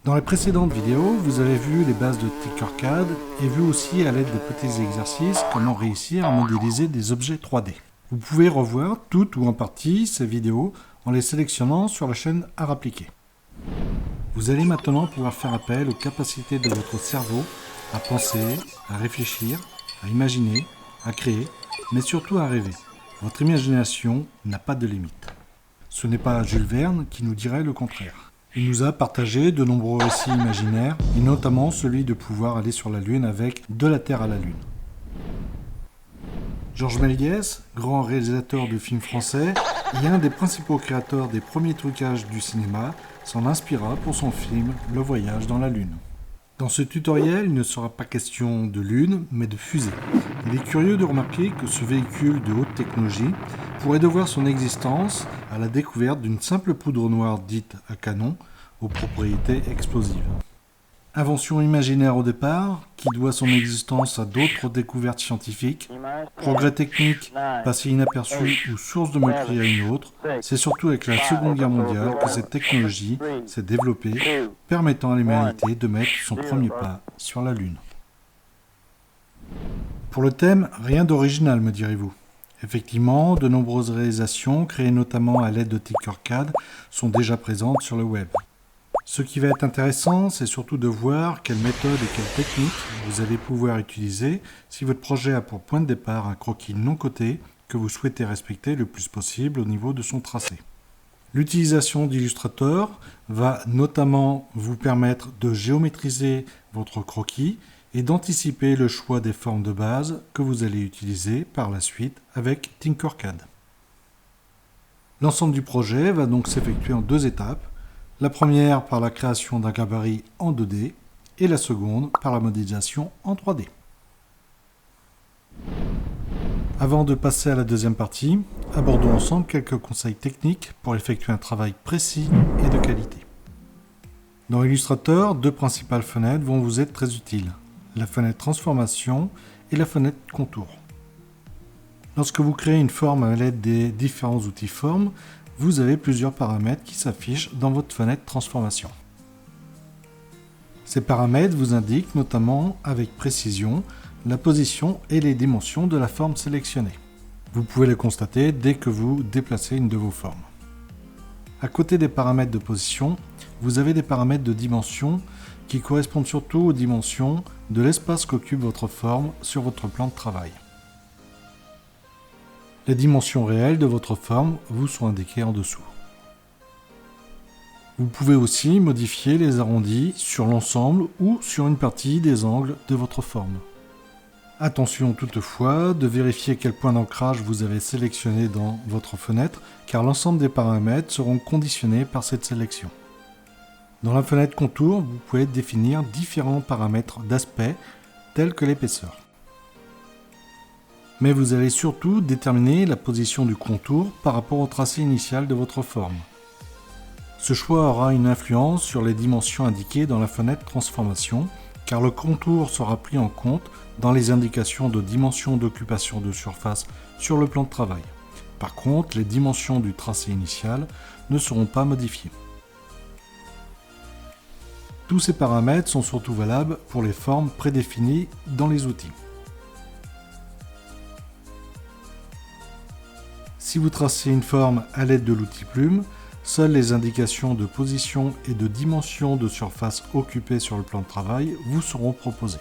Dans les précédentes vidéos, vous avez vu les bases de Tinkercad et vu aussi à l'aide de petits exercices comment réussir à modéliser des objets 3D. Vous pouvez revoir toutes ou en partie ces vidéos en les sélectionnant sur la chaîne Art appliqué. Vous allez maintenant pouvoir faire appel aux capacités de votre cerveau à penser, à réfléchir, à imaginer, à créer, mais surtout à rêver. Votre imagination n'a pas de limite. Ce n'est pas Jules Verne qui nous dirait le contraire. Il nous a partagé de nombreux récits imaginaires, et notamment celui de pouvoir aller sur la Lune avec De la Terre à la Lune. Georges Méliès, grand réalisateur de films français, et un des principaux créateurs des premiers trucages du cinéma, s'en inspira pour son film Le Voyage dans la Lune. Dans ce tutoriel, il ne sera pas question de Lune, mais de fusée. Il est curieux de remarquer que ce véhicule de haute technologie pourrait devoir son existence à la découverte d'une simple poudre noire dite à canon, aux propriétés explosives. Invention imaginaire au départ, qui doit son existence à d'autres découvertes scientifiques, progrès technique passé inaperçu ou source de moquerie à une autre, c'est surtout avec la Seconde Guerre mondiale que cette technologie s'est développée, permettant à l'humanité de mettre son premier pas sur la Lune. Pour le thème, rien d'original, me direz-vous. Effectivement, de nombreuses réalisations, créées notamment à l'aide de Tinkercad, sont déjà présentes sur le web. Ce qui va être intéressant, c'est surtout de voir quelles méthodes et quelles techniques vous allez pouvoir utiliser si votre projet a pour point de départ un croquis non coté que vous souhaitez respecter le plus possible au niveau de son tracé. L'utilisation d'Illustrator va notamment vous permettre de géométriser votre croquis et d'anticiper le choix des formes de base que vous allez utiliser par la suite avec Tinkercad. L'ensemble du projet va donc s'effectuer en deux étapes. La première par la création d'un gabarit en 2D et la seconde par la modélisation en 3D. Avant de passer à la deuxième partie, abordons ensemble quelques conseils techniques pour effectuer un travail précis et de qualité. Dans Illustrator, deux principales fenêtres vont vous être très utiles, la fenêtre transformation et la fenêtre contour. Lorsque vous créez une forme à l'aide des différents outils formes, vous avez plusieurs paramètres qui s'affichent dans votre fenêtre transformation. Ces paramètres vous indiquent notamment avec précision la position et les dimensions de la forme sélectionnée. Vous pouvez le constater dès que vous déplacez une de vos formes. À côté des paramètres de position, vous avez des paramètres de dimension qui correspondent surtout aux dimensions de l'espace qu'occupe votre forme sur votre plan de travail. Les dimensions réelles de votre forme vous sont indiquées en dessous. Vous pouvez aussi modifier les arrondis sur l'ensemble ou sur une partie des angles de votre forme. Attention toutefois de vérifier quel point d'ancrage vous avez sélectionné dans votre fenêtre, car l'ensemble des paramètres seront conditionnés par cette sélection. Dans la fenêtre contour, vous pouvez définir différents paramètres d'aspect, tels que l'épaisseur. Mais vous allez surtout déterminer la position du contour par rapport au tracé initial de votre forme. Ce choix aura une influence sur les dimensions indiquées dans la fenêtre transformation, car le contour sera pris en compte dans les indications de dimensions d'occupation de surface sur le plan de travail. Par contre, les dimensions du tracé initial ne seront pas modifiées. Tous ces paramètres sont surtout valables pour les formes prédéfinies dans les outils. Si vous tracez une forme à l'aide de l'outil plume, seules les indications de position et de dimension de surface occupée sur le plan de travail vous seront proposées.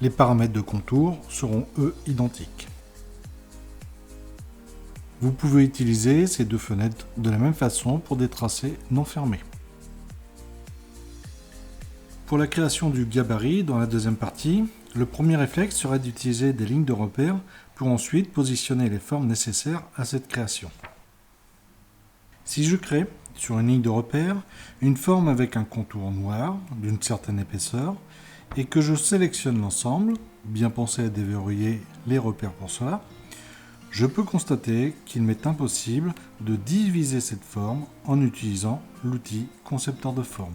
Les paramètres de contour seront eux identiques. Vous pouvez utiliser ces deux fenêtres de la même façon pour des tracés non fermés. Pour la création du gabarit dans la deuxième partie, le premier réflexe serait d'utiliser des lignes de repère pour ensuite positionner les formes nécessaires à cette création. Si je crée, sur une ligne de repère, une forme avec un contour noir d'une certaine épaisseur et que je sélectionne l'ensemble, bien pensé à déverrouiller les repères pour cela, je peux constater qu'il m'est impossible de diviser cette forme en utilisant l'outil concepteur de forme.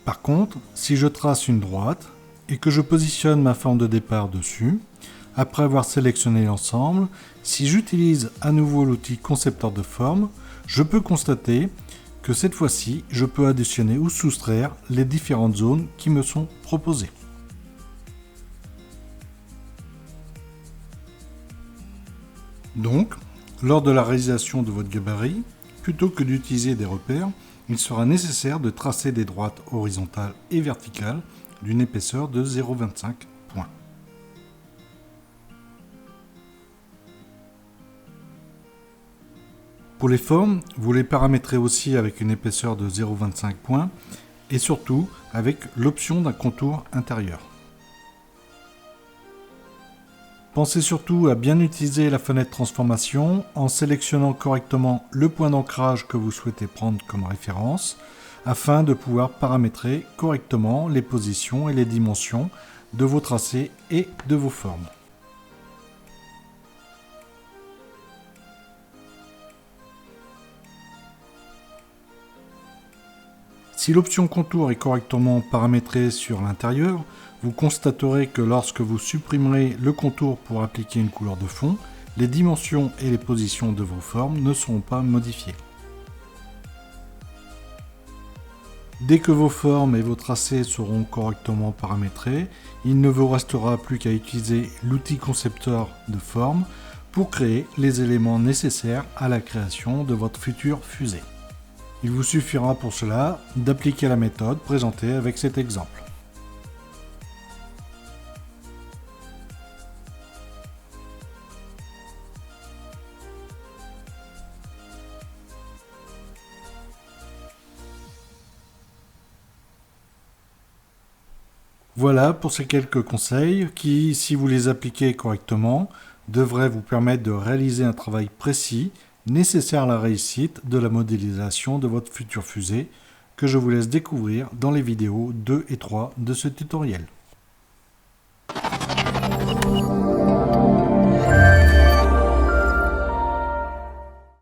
Par contre, si je trace une droite et que je positionne ma forme de départ dessus, Après avoir sélectionné l'ensemble, si j'utilise à nouveau l'outil concepteur de forme, je peux constater que cette fois-ci, je peux additionner ou soustraire les différentes zones qui me sont proposées. Donc, lors de la réalisation de votre gabarit, plutôt que d'utiliser des repères, il sera nécessaire de tracer des droites horizontales et verticales d'une épaisseur de 0,25 points. Pour les formes, vous les paramétrez aussi avec une épaisseur de 0,25 points et surtout avec l'option d'un contour intérieur. Pensez surtout à bien utiliser la fenêtre transformation en sélectionnant correctement le point d'ancrage que vous souhaitez prendre comme référence afin de pouvoir paramétrer correctement les positions et les dimensions de vos tracés et de vos formes. Si l'option contour est correctement paramétrée sur l'intérieur, vous constaterez que lorsque vous supprimerez le contour pour appliquer une couleur de fond, les dimensions et les positions de vos formes ne seront pas modifiées. Dès que vos formes et vos tracés seront correctement paramétrés, il ne vous restera plus qu'à utiliser l'outil concepteur de forme pour créer les éléments nécessaires à la création de votre future fusée. Il vous suffira pour cela d'appliquer la méthode présentée avec cet exemple. Voilà pour ces quelques conseils qui, si vous les appliquez correctement, devraient vous permettre de réaliser un travail précis nécessaire à la réussite de la modélisation de votre future fusée que je vous laisse découvrir dans les vidéos 2 et 3 de ce tutoriel.